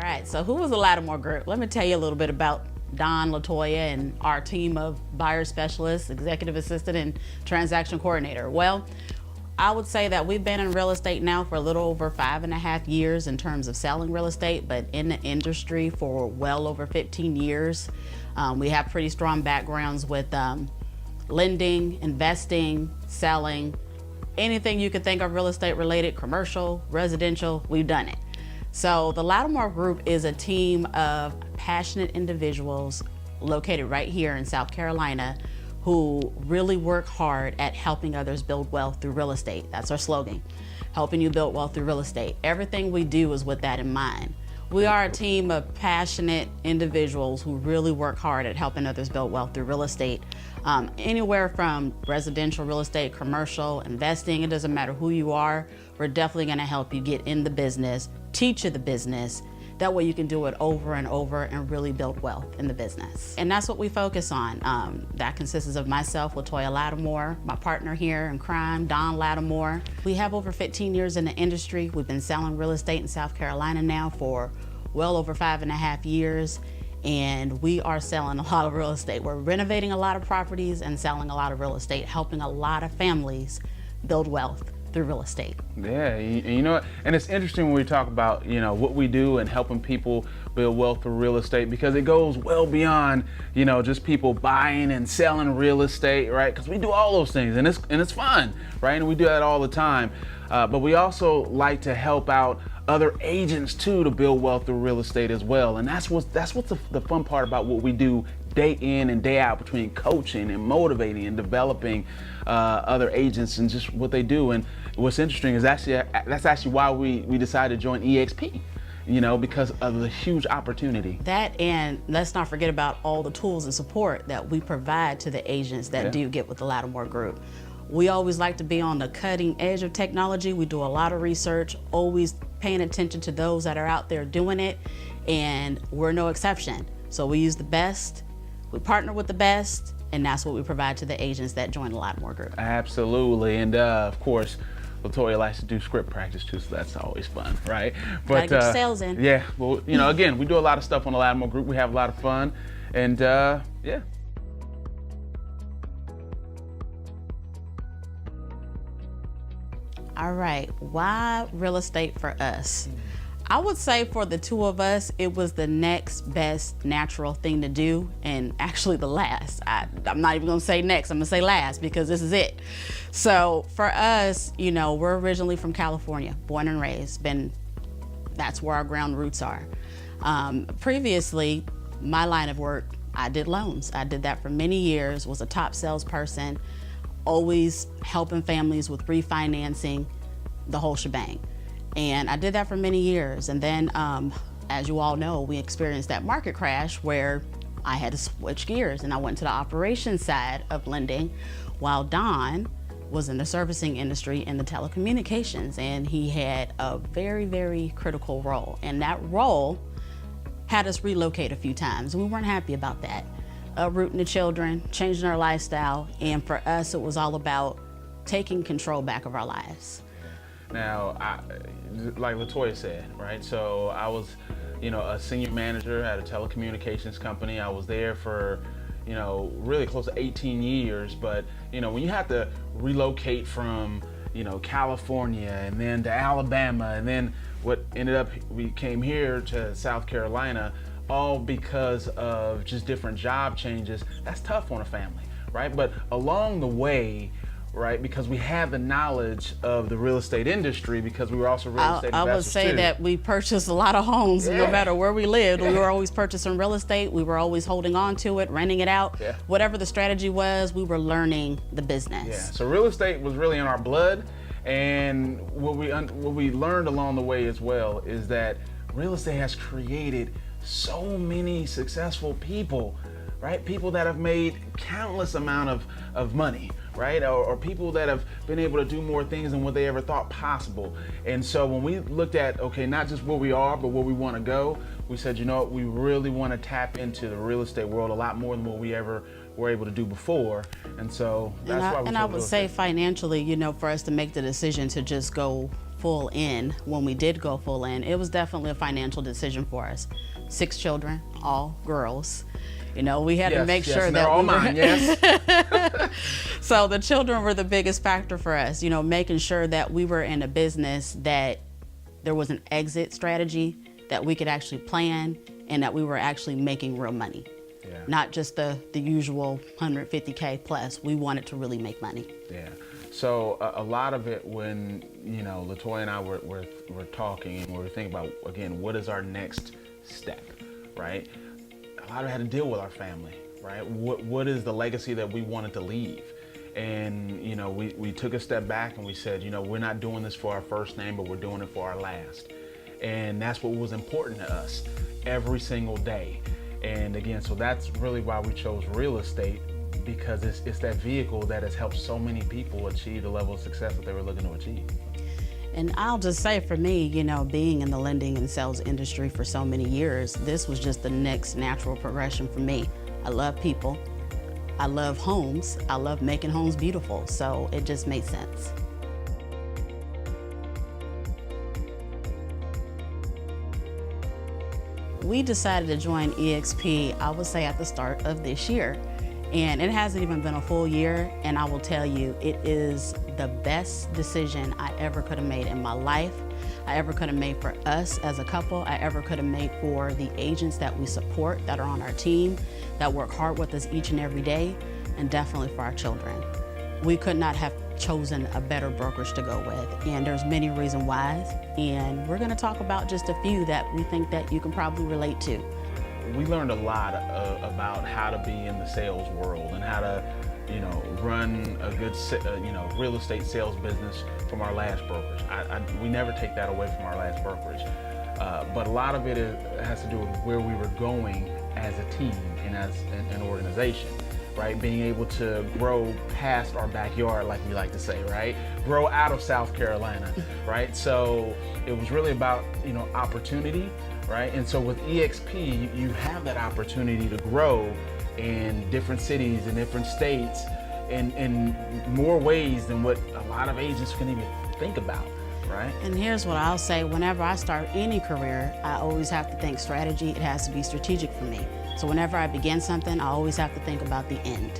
All right, so who was the Latimore Group? Let me tell you a little bit about Don, LaToya, and our team of buyer specialists, executive assistant, and transaction coordinator. Well, I would say that we've been in real estate now for a little over 5.5 years in terms of selling real estate, but in the industry for well over 15 years. We have pretty strong backgrounds with lending, investing, selling, anything you could think of real estate related, commercial, residential, we've done it. So the Latimore Group is a team of passionate individuals located right here in South Carolina who really work hard at helping others build wealth through real estate. That's our slogan, helping you build wealth through real estate. Everything we do is with that in mind. We are a team of passionate individuals who really work hard at helping others build wealth through real estate. Anywhere from residential real estate, commercial, investing, it doesn't matter who you are, we're definitely gonna help you get in the business, teach you the business. That way you can do it over and over and really build wealth in the business. And that's what we focus on. That consists of myself, LaToya Latimore, my partner here in crime, Don Latimore. We have over 15 years in the industry. We've been selling real estate in South Carolina now for well over 5.5 years. And we are selling a lot of real estate. We're renovating a lot of properties and selling a lot of real estate, helping a lot of families build wealth through real estate. Yeah, you know what? And it's interesting when we talk about, you know, what we do and helping people build wealth through real estate, because it goes well beyond, you know, just people buying and selling real estate, right? Because we do all those things and it's fun, right? And we do that all the time. But we also like to help out other agents too to build wealth through real estate as well. And that's what's the fun part about what we do day in and day out, between coaching and motivating and developing other agents and just what they do. And what's interesting is that's actually why we decided to join EXP, you know, because of the huge opportunity. That, and let's not forget about all the tools and support that we provide to the agents that do get with the Latimore Group. We always like to be on the cutting edge of technology. We do a lot of research, always paying attention to those that are out there doing it, and we're no exception. So we use the best, we partner with the best, and that's what we provide to the agents that join the Latimore Group. Absolutely, and of course, LaToya likes to do script practice too, so that's always fun, right? Gotta get your sales in. Yeah, well, you know, again, we do a lot of stuff on the Latimore Group. We have a lot of fun, and yeah. All right, why real estate for us? I would say for the two of us, it was the next best natural thing to do, and actually the last. I'm not even gonna say next, I'm gonna say last, because this is it. So for us, you know, we're originally from California, born and raised, that's where our ground roots are. Previously, my line of work, I did loans. I did that for many years, was a top salesperson, always helping families with refinancing, the whole shebang. And I did that for many years. And then, as you all know, we experienced that market crash where I had to switch gears and I went to the operations side of lending, while Don was in the servicing industry in the telecommunications, and he had a very, very critical role. And that role had us relocate a few times. We weren't happy about that. Uprooting the children, changing our lifestyle, and for us it was all about taking control back of our lives. Now, like LaToya said, right? So I was, you know, a senior manager at a telecommunications company. I was there for, you know, really close to 18 years. But, you know, when you have to relocate from, you know, California and then to Alabama, and then what ended up, we came here to South Carolina, all because of just different job changes, that's tough on a family, right? But along the way, right, because we have the knowledge of the real estate industry, because we were also real estate investors I would say too. That we purchased a lot of homes, no matter where we lived. We were always purchasing real estate. We were always holding on to it, renting it out. Whatever the strategy was, we were learning the business. So real estate was really in our blood, and what we learned along the way as well is that real estate has created so many successful people, right? People that have made countless amount of money, right? Or people that have been able to do more things than what they ever thought possible. And so when we looked at, okay, not just where we are, but where we want to go, we said, you know what, we really want to tap into the real estate world a lot more than what we ever were able to do before. And so that's why we chose real estate. I would say financially, you know, for us to make the decision to just go full in, when we did go full in, it was definitely a financial decision for us. 6 children, all girls. You know, we had to make sure that all mine, yes. So the children were the biggest factor for us, you know, making sure that we were in a business that there was an exit strategy that we could actually plan and that we were actually making real money. Yeah. Not just the usual 150K plus. We wanted to really make money. Yeah. So a lot of it, when, you know, LaToya and I were talking and we were thinking about, again, what is our next step, right? A lot of it had to deal with our family, right? What is the legacy that we wanted to leave? And, you know, we took a step back and we said, you know, we're not doing this for our first name, but we're doing it for our last. And that's what was important to us every single day. And again, so that's really why we chose real estate, because it's that vehicle that has helped so many people achieve the level of success that they were looking to achieve. And I'll just say, for me, you know, being in the lending and sales industry for so many years, this was just the next natural progression for me. I love people, I love homes, I love making homes beautiful, so it just made sense. We decided to join EXP, I would say, at the start of this year. And it hasn't even been a full year, and I will tell you, it is the best decision I ever could have made in my life, I ever could have made for us as a couple, I ever could have made for the agents that we support, that are on our team, that work hard with us each and every day, and definitely for our children. We could not have chosen a better brokerage to go with, and there's many reasons why, and we're gonna talk about just a few that we think that you can probably relate to. We learned a lot about how to be in the sales world and how to, you know, run a good, you know, real estate sales business from our last brokerage. We never take that away from our last brokerage, but a lot of it has to do with where we were going as a team and as an organization, right? Being able to grow past our backyard, like we like to say, right? Grow out of South Carolina, right? So it was really about, you know, opportunity. Right? And so with EXP, you have that opportunity to grow in different cities and different states in more ways than what a lot of agents can even think about, right? And here's what I'll say, whenever I start any career, I always have to think strategy. It has to be strategic for me. So whenever I begin something, I always have to think about the end.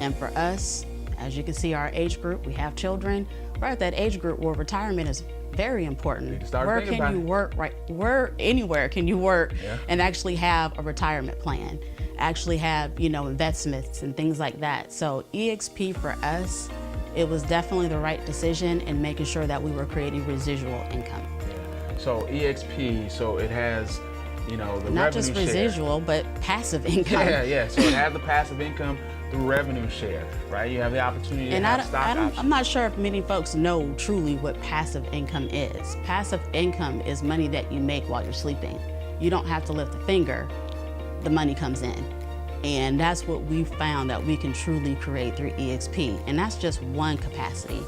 And for us, as you can see, our age group, we have children. We're at that age group where retirement is very important. Where can you work, right? Where, anywhere can you work and actually have a retirement plan, actually have, you know, investments and things like that. So EXP for us, it was definitely the right decision in making sure that we were creating residual income. Yeah. So EXP, so it has, you know, the not revenue just residual, share. but passive income. Yeah. So it has the passive income through revenue share, right? You have the opportunity to have stock options. I'm not sure if many folks know truly what passive income is. Passive income is money that you make while you're sleeping. You don't have to lift a finger, the money comes in. And that's what we found that we can truly create through EXP. And that's just one capacity.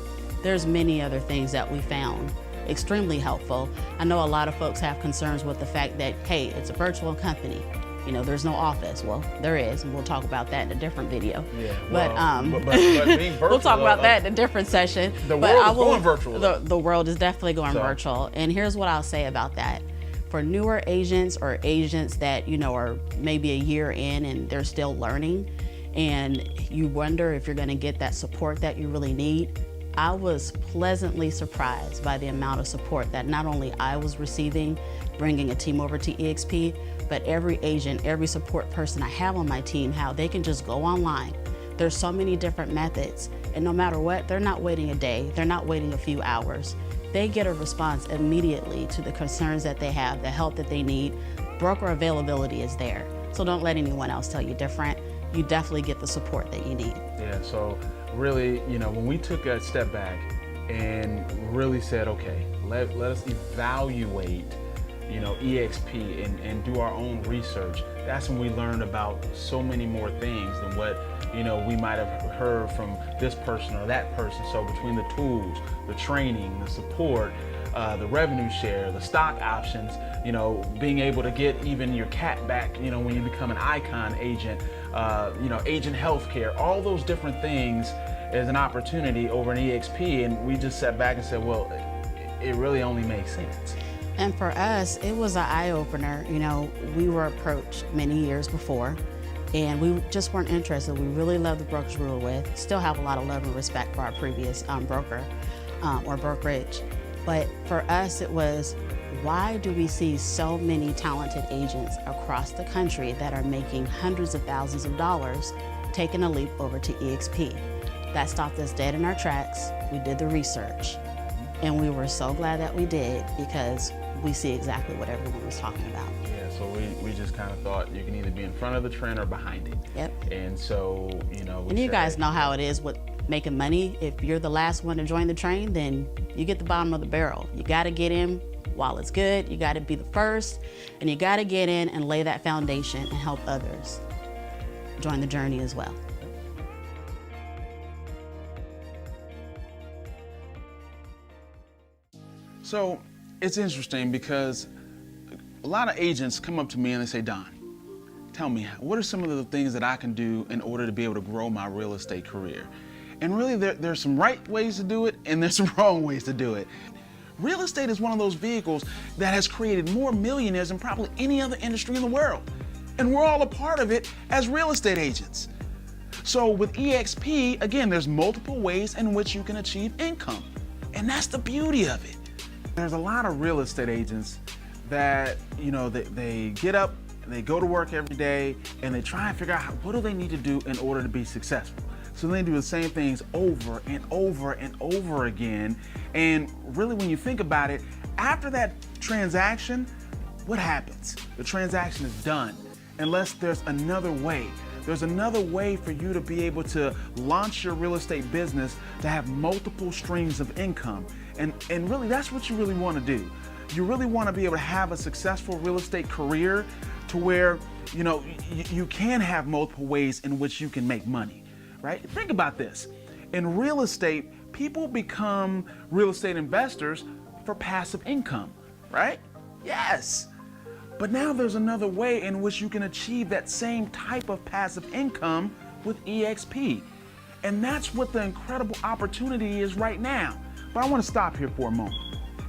There's many other things that we found extremely helpful. I know a lot of folks have concerns with the fact that, hey, it's a virtual company. You know, there's no office. Well, there is, and we'll talk about that in a different video. Yeah, but being virtual, we'll talk about that in a different session. The world is going virtual. The world is definitely going virtual. And here's what I'll say about that. For newer agents or agents that, you know, are maybe a year in and they're still learning, and you wonder if you're gonna get that support that you really need, I was pleasantly surprised by the amount of support that not only I was receiving, bringing a team over to EXP, but every agent, every support person I have on my team, how they can just go online. There's so many different methods, and no matter what, they're not waiting a day, they're not waiting a few hours. They get a response immediately to the concerns that they have, the help that they need. Broker availability is there, so don't let anyone else tell you different. You definitely get the support that you need. Yeah, so really, you know, when we took a step back and really said, okay, let us evaluate, you know, EXP and do our own research, that's when we learned about so many more things than what, you know, we might have heard from this person or that person. So between the tools, the training, the support, the revenue share, the stock options, you know, being able to get even your cat back, you know, when you become an icon agent, you know, agent healthcare, all those different things is an opportunity over an EXP. And we just sat back and said, well, it really only makes sense. And for us, it was an eye-opener. You know, we were approached many years before, and we just weren't interested. We really loved the brokerage we were with. Still have a lot of love and respect for our previous broker or brokerage. But for us, it was, why do we see so many talented agents across the country that are making hundreds of thousands of dollars taking a leap over to EXP? That stopped us dead in our tracks. We did the research, and we were so glad that we did, because we see exactly what everyone was talking about. Yeah, so we just kind of thought you can either be in front of the trend or behind it. Yep. And so, you know, And you guys know how it is with making money. If you're the last one to join the train, then you get the bottom of the barrel. You got to get in while it's good. You got to be the first, and you got to get in and lay that foundation and help others join the journey as well. So it's interesting because a lot of agents come up to me and they say, Don, tell me, what are some of the things that I can do in order to be able to grow my real estate career? And really, there's some right ways to do it and there's some wrong ways to do it. Real estate is one of those vehicles that has created more millionaires than probably any other industry in the world. And we're all a part of it as real estate agents. So with EXP, again, there's multiple ways in which you can achieve income. And that's the beauty of it. There's a lot of real estate agents that, you know, they get up, they go to work every day, and they try and figure out what do they need to do in order to be successful. So they do the same things over and over and over again. And really, when you think about it, after that transaction, what happens? The transaction is done, unless there's another way. There's another way for you to be able to launch your real estate business to have multiple streams of income. And really, that's what you really want to do. You really want to be able to have a successful real estate career to where, you know, you can have multiple ways in which you can make money, right? Think about this. In real estate, people become real estate investors for passive income, right? Yes. But now there's another way in which you can achieve that same type of passive income with EXP. And that's what the incredible opportunity is right now. But I want to stop here for a moment.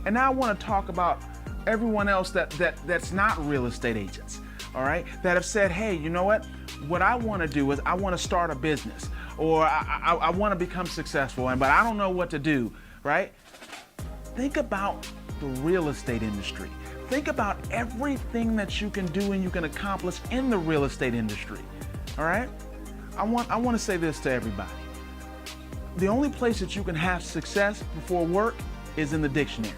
And now I want to talk about everyone else that's not real estate agents, all right? That have said, hey, you know what I want to do is I want to start a business, or I want to become successful, but I don't know what to do, right? Think about the real estate industry. Think about everything that you can do and you can accomplish in the real estate industry, all right? I want to say this to everybody. The only place that you can have success before work is in the dictionary.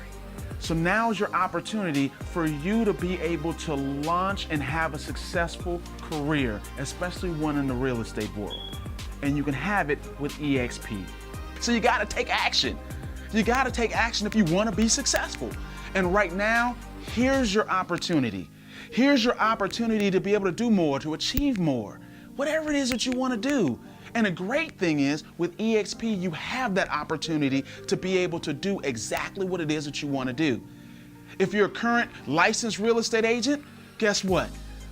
So now's your opportunity for you to be able to launch and have a successful career, especially one in the real estate world. And you can have it with EXP. So you gotta take action. You gotta take action if you wanna be successful. And right now, here's your opportunity. Here's your opportunity to be able to do more, to achieve more, whatever it is that you wanna do. And the great thing is, with EXP, you have that opportunity to be able to do exactly what it is that you want to do. If you're a current licensed real estate agent, guess what?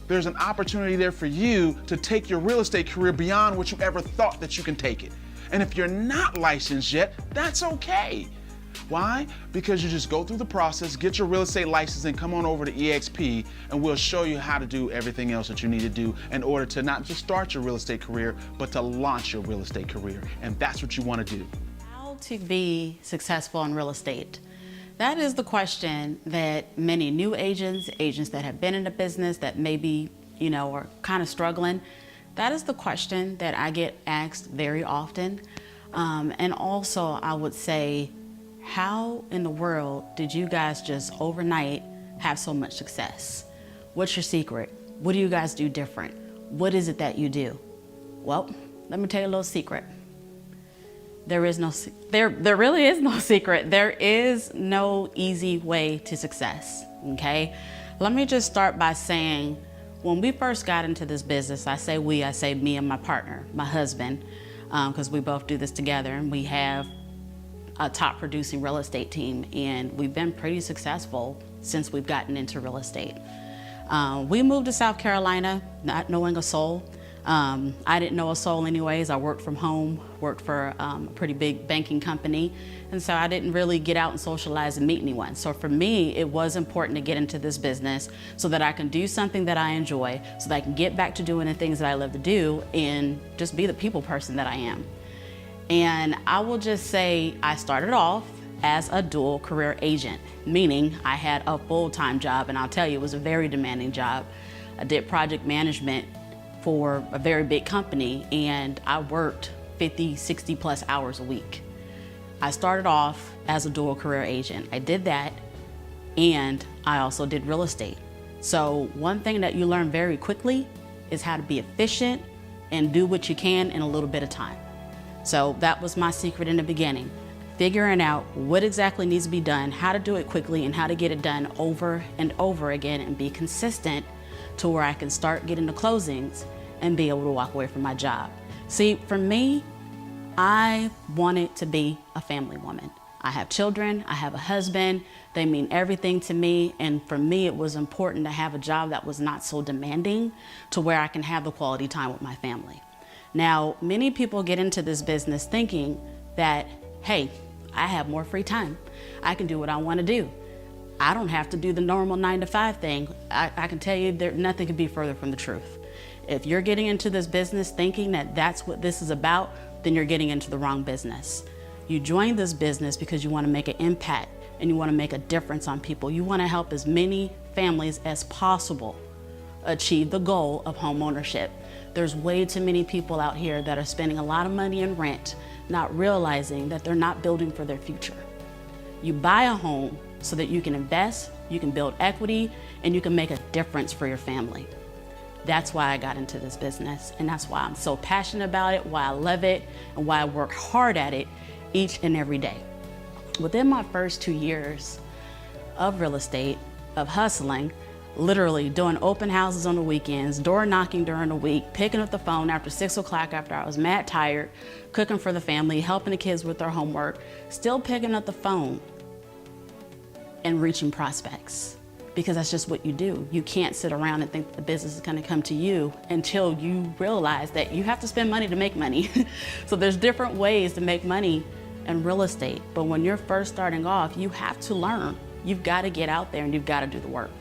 There's an opportunity there for you to take your real estate career beyond what you ever thought that you can take it. And if you're not licensed yet, that's okay. Why? Because you just go through the process, get your real estate license, and come on over to EXP, and we'll show you how to do everything else that you need to do in order to not just start your real estate career, but to launch your real estate career. And that's what you want to do. How to be successful in real estate? That is the question that many new agents that have been in the business that maybe, you know, are kind of struggling. That is the question that I get asked very often. And also, I would say, how in the world did you guys just overnight have so much success? What's your secret? What do you guys do different? What is it that you do? Well, let me tell you a little secret. There really is no secret. There is no easy way to success, okay? Let me just start by saying, when we first got into this business, I say me and my partner, my husband, because we both do this together, and we have a top producing real estate team, and we've been pretty successful since we've gotten into real estate. We moved to South Carolina, not knowing a soul. I didn't know a soul anyways. I worked from home, worked for a pretty big banking company. And so I didn't really get out and socialize and meet anyone. So for me, it was important to get into this business so that I can do something that I enjoy, so that I can get back to doing the things that I love to do and just be the people person that I am. And I will just say I started off as a dual career agent, meaning I had a full-time job, and I'll tell you, it was a very demanding job. I did project management for a very big company, and I worked 50, 60 plus hours a week. I started off as a dual career agent. I did that, and I also did real estate. So one thing that you learn very quickly is how to be efficient and do what you can in a little bit of time. So that was my secret in the beginning, figuring out what exactly needs to be done, how to do it quickly, and how to get it done over and over again and be consistent to where I can start getting the closings and be able to walk away from my job. See, for me, I wanted to be a family woman. I have children, I have a husband, they mean everything to me, and for me it was important to have a job that was not so demanding to where I can have the quality time with my family. Now, many people get into this business thinking that, hey, I have more free time. I can do what I want to do. I don't have to do the normal 9-to-5 thing. I can tell you nothing could be further from the truth. If you're getting into this business thinking that that's what this is about, then you're getting into the wrong business. You joined this business because you want to make an impact and you want to make a difference on people. You want to help as many families as possible achieve the goal of home ownership. There's way too many people out here that are spending a lot of money in rent, not realizing that they're not building for their future. You buy a home so that you can invest, you can build equity, and you can make a difference for your family. That's why I got into this business, and that's why I'm so passionate about it, why I love it, and why I work hard at it each and every day. Within my first 2 years of real estate, of hustling, literally doing open houses on the weekends, door knocking during the week, picking up the phone after 6 o'clock after I was mad tired, cooking for the family, helping the kids with their homework, still picking up the phone and reaching prospects. Because that's just what you do. You can't sit around and think the business is gonna come to you until you realize that you have to spend money to make money. So there's different ways to make money in real estate. But when you're first starting off, you have to learn. You've gotta get out there and you've gotta do the work,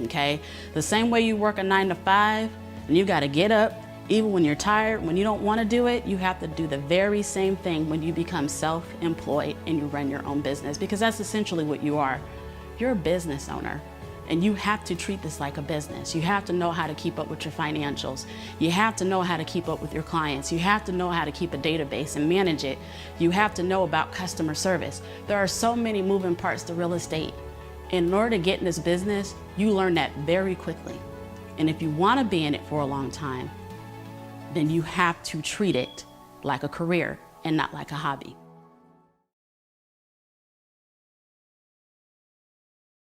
okay? The same way you work a 9-to-5 and you gotta get up, even when you're tired, when you don't wanna do it, you have to do the very same thing when you become self-employed and you run your own business, because that's essentially what you are. You're a business owner. And you have to treat this like a business. You have to know how to keep up with your financials. You have to know how to keep up with your clients. You have to know how to keep a database and manage it. You have to know about customer service. There are so many moving parts to real estate. In order to get in this business, you learn that very quickly. And if you want to be in it for a long time, then you have to treat it like a career and not like a hobby.